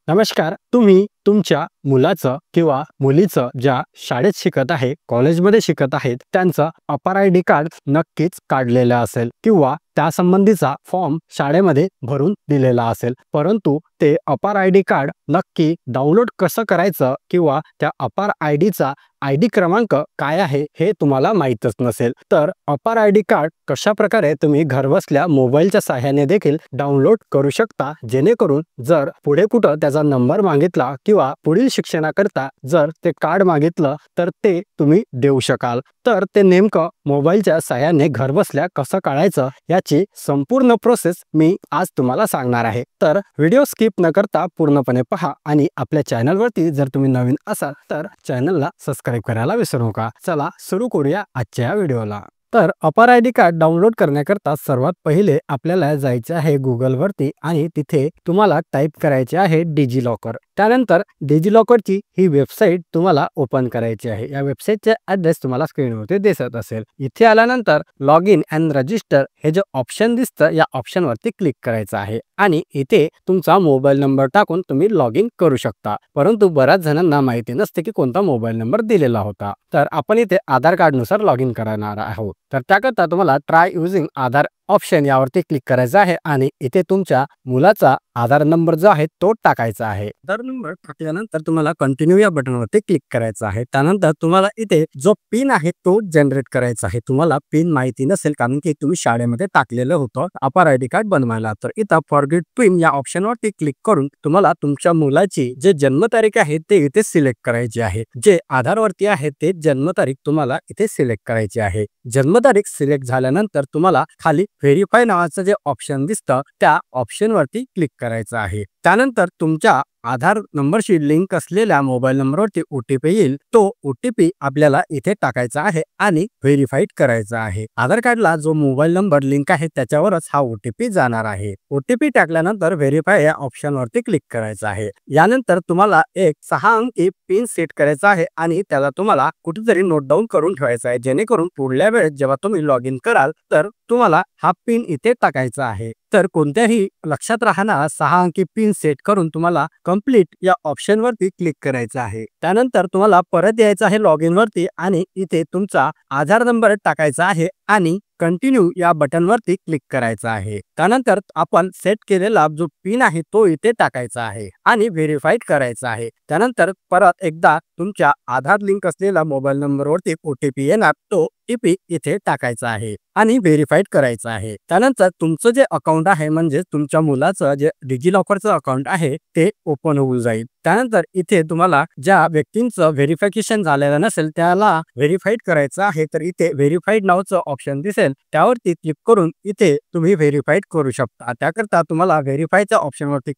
नमस्कार. तुम्ही तुमच्या मुलाचं किंवा मुलीचं ज्या शाळेत शिकत आहे, कॉलेजमध्ये शिकत आहेत, त्यांचं अपार आय डी कार्ड नक्कीच काढलेलं असेल किंवा त्यासंबंधीचा फॉर्म शाळेमध्ये भरून दिलेला असेल. परंतु ते अपार आय डी कार्ड नक्की डाउनलोड कसं करायचं किंवा त्या अपार आय डीचा ID क्रमांक काय आहे हे तुम्हाला माहीतच नसेल. तर अपार आय डी कार्ड कशाप्रकारे तुम्ही घरबसल्या मोबाईलच्या सहाय्याने देखील डाउनलोड करू शकता, जेणेकरून जर पुढे कुठं त्याचा नंबर मागितला किंवा पुढील शिक्षणाकरता जर ते कार्ड मागितलं तर ते तुम्ही देऊ शकाल. तर ते नेमकं मोबाईलच्या सहाय्याने घरबसल्या कसं काढायचं याची संपूर्ण प्रोसेस मी आज तुम्हाला सांगणार आहे. तर व्हिडिओ स्किप न करता पूर्णपणे पहा आणि आपल्या चॅनलवरती जर तुम्ही नवीन असाल तर चॅनलला सबस्क्राइब करायला विसरू नका. चला सुरू करूया आजच्या व्हिडिओला. तर अपार आय डी कार्ड डाउनलोड करण्याकरता सर्वात पहिले आपल्याला जायचे आहे गुगलवरती आणि तिथे तुम्हाला टाईप करायचे आहे डिजिलॉकर. त्यानंतर डिजिलॉकरची ही वेबसाईट तुम्हाला ओपन करायची आहे. या वेबसाईटचा ॲड्रेस तुम्हाला स्क्रीनवरती दिसत असेल. इथे आल्यानंतर लॉग इन अँड रजिस्टर हे जे ऑप्शन दिसतं या ऑप्शनवरती क्लिक करायचं आहे आणि इथे तुमचा मोबाईल नंबर टाकून तुम्ही लॉग इन करू शकता. परंतु बऱ्याच जणांना माहिती नसते की कोणता मोबाईल नंबर दिलेला होता. तर आपण इथे आधार कार्डनुसार लॉग इन करणार आहोत. तर त्याकरता तुम्हाला ट्राय युजिंग आधार ऑप्शन यावरती क्लिक करायचं आहे आणि इथे तुमच्या मुलाचा आधार नंबर जो आहे तो टाकायचा आहे. आधार नंबर टाकल्यानंतर तुम्हाला कंटिन्यू या बटनवरती क्लिक करायचं आहे. त्यानंतर तुम्हाला इथे जो पिन आहे तो जनरेट करायचा आहे. तुम्हाला पिन माहिती नसेल कारण की तुम्ही शाळेमध्ये टाकलेलं होतं अपार आय डी कार्ड बनवायला. तर इथं फॉरगेट पिन या ऑप्शनवरती क्लिक करून तुम्हाला तुमच्या मुलाची जे जन्मतारीख आहे ते इथे सिलेक्ट करायची आहे. जे आधारवरती आहे ते जन्मतारीख तुम्हाला इथे सिलेक्ट करायची आहे. जन्मतारीख सिलेक्ट झाल्यानंतर तुम्हाला खाली व्हेरीफाय नावाचं जे ऑप्शन दिसतं त्या ऑप्शनवरती क्लिक करायचं आहे. त्यानंतर तुमच्या आधार नंबरशी लिंक असलेल्या मोबाईल नंबरवरती OTP येईल. तो OTP आपल्याला इथे टाकायचा आहे आणि व्हेरीफाईड करायचा आहे. आधार कार्डला जो मोबाईल नंबर लिंक आहे त्याच्यावरच हा OTP जाणार आहे. OTP टाकल्यानंतर व्हेरीफाय या ऑप्शनवरती क्लिक करायचं आहे. यानंतर तुम्हाला एक 6 अंकी पिन सेट करायचा आहे आणि त्याला तुम्हाला कुठेतरी नोट डाऊन करून ठेवायचा आहे, जेणेकरून पुढल्या वेळेस जेव्हा तुम्ही लॉग इन कराल तर तुम्हाला हा पिन इथे टाकायचा आहे. तर कोणत्याही लक्षात राहणार 6 अंकी पिन सेट करून तुम्हाला कंप्लीट या ऑप्शनवरती क्लिक करायचं आहे. त्यानंतर तुम्हाला परत यायचं आहे लॉग इन वरती आणि इथे तुमचा आधार नंबर टाकायचा आहे आणि कंटिन्यू या बटनवरती क्लिक करायचा आहे. त्यानंतर आपण सेट केलेला जो पिन आहे तो इथे टाकायचा आहे आणि व्हेरीफाईड करायचा आहे. त्यानंतर परत एकदा तुमच्या आधार लिंक असलेला मोबाईल नंबरवरती OTP येणार. तो OTP इथे टाकायचा आहे आणि व्हेरीफाईड करायचं आहे. त्यानंतर तुमचं जे अकाउंट आहे म्हणजे तुमच्या मुलाचं जे डिजिलॉकरचं अकाउंट आहे ते ओपन होऊन जाईल. त्यानंतर इथे तुम्हाला ज्या व्यक्तींचं व्हेरिफिकेशन झालेलं नसेल त्याला व्हेरीफाईड करायचं आहे. तर इथे व्हेरीफाईड नावाचं ऑप्शन दिसेल त्यावरती क्लिक करून इथे तुम्ही व्हेरीफाईड करू शकता. त्याकरता तुम्हाला व्हेरीफायच्या ऑप्शनवरती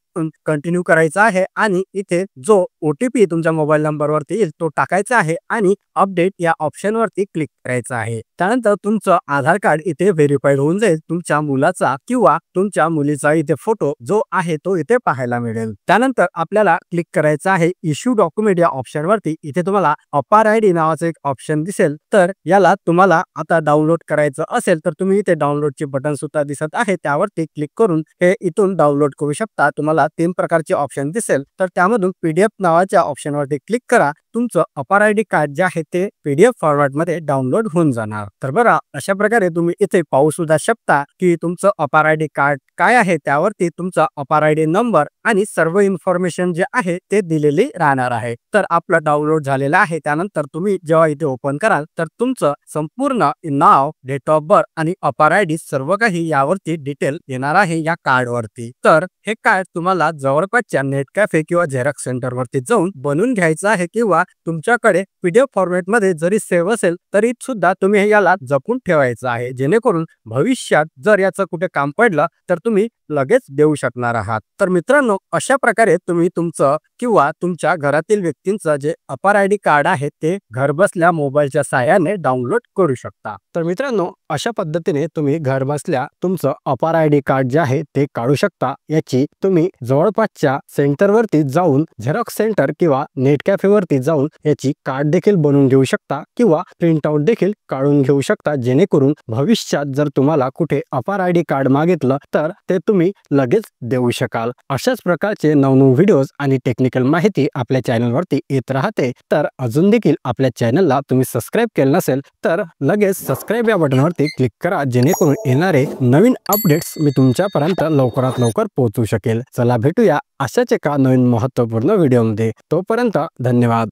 कंटिन्यू करायचं आहे आणि इथे जो OTP तुमच्या मोबाईल नंबरवरती येईल तो टाकायचा आहे आणि अपडेट या ऑप्शनवरती क्लिक करायचं आहे. त्यानंतर तुमचं आधार कार्ड इथे व्हेरीफाईड होऊन जाईल. तुमच्या मुलाचा किंवा तुमच्या मुलीचा इथे फोटो जो आहे तो इथे पाहायला मिळेल. त्यानंतर आपल्याला क्लिक करायचं आहे इश्यू डॉक्युमेंट या ऑप्शनवरती. इथे तुम्हाला अपार आय डी नावाचं एक ऑप्शन दिसेल. तर याला तुम्हाला आता डाउनलोड करायचं असेल तर तुम्ही इथे डाउनलोडचे बटन सुद्धा दिसत आहे त्यावरती क्लिक करून हे इथून डाउनलोड करू शकता. तुम्हाला 3 प्रकारचे ऑप्शन दिसेल तर त्यामधून PDF नावाच्या ऑप्शनवरती क्लिक करा. तुमचं अपार आय डी कार्ड जे आहे ते PDF फॉर्मॅटमध्ये डाउनलोड होऊन जाणार. तर बघा अशा प्रकारे तुम्ही इथे पाहू सुद्धा शकता की तुमचं अपार आय डी कार्ड काय आहे त्यावरती तुमचा अपार आय डी नंबर आणि सर्व इन्फॉर्मेशन जे आहे ते दिलेली राहणार आहे. तर आपलं डाउनलोड झालेलं आहे. त्यानंतर तुम्ही जेव्हा इथे ओपन कराल तर तुमचं संपूर्ण नाव, डेट ऑफ बर्थ आणि अपार आय डी सर्व काही यावरती डिटेल येणार आहे या कार्डवरती. तर हे कार्ड तुम्हाला जवळपासच्या नेट कॅफे किंवा झेरॉक्स सेंटरवरती जाऊन बनवून घ्यायचं आहे किंवा तुमच्याकडे PDF फॉर्मॅटमध्ये जरी सेव्ह असेल तरी सुद्धा तुम्ही याला जपून ठेवायचं आहे, जेणेकरून भविष्यात जर याचं कुठे काम पडलं तर तुम्ही लगेच देऊ शकणार आहात. तर मित्रांनो अशा प्रकारे तुम्ही तुमचं किंवा तुमच्या घरातील व्यक्तींचं जे अपार आय डी कार्ड आहे ते घरबसल्या मोबाईलच्या सहाय्याने डाउनलोड करू शकता. तर मित्रांनो अशा पद्धतीने तुम्ही घरबसल्या तुमचं अपार आय डी कार्ड जे आहे ते काढू शकता. याची तुम्ही जवळपासच्या सेंटरवरती जाऊन झेरॉक्स सेंटर किंवा नेट कॅफेवरती जाऊन याची कार्ड देखील बनवून घेऊ शकता किंवा प्रिंटआउट देखील काढून घेऊ शकता, जेणेकरून भविष्यात जर तुम्हाला कुठे अपार आय डी कार्ड मागितलं तर ते तुम्ही तुम्ही लगेच देऊ शकाल। अशाच प्रकारचे नवनवीन व्हिडिओज आणि टेक्निकल माहिती आपल्या चॅनलवरती येत राहते। तर अजून देखील आपल्या चॅनलला तुम्ही सबस्क्राईब केलं नसेल तर लगेच सबस्क्राईब या बटनवरती क्लिक करा, जेणेकरून येणारे नवीन अपडेट्स मी तुमच्यापर्यंत लवकरात लवकर पोहोचू शकेल। चला भेटूया अशाच एका नवीन महत्त्वपूर्ण व्हिडिओमध्ये। तोपर्यंत धन्यवाद।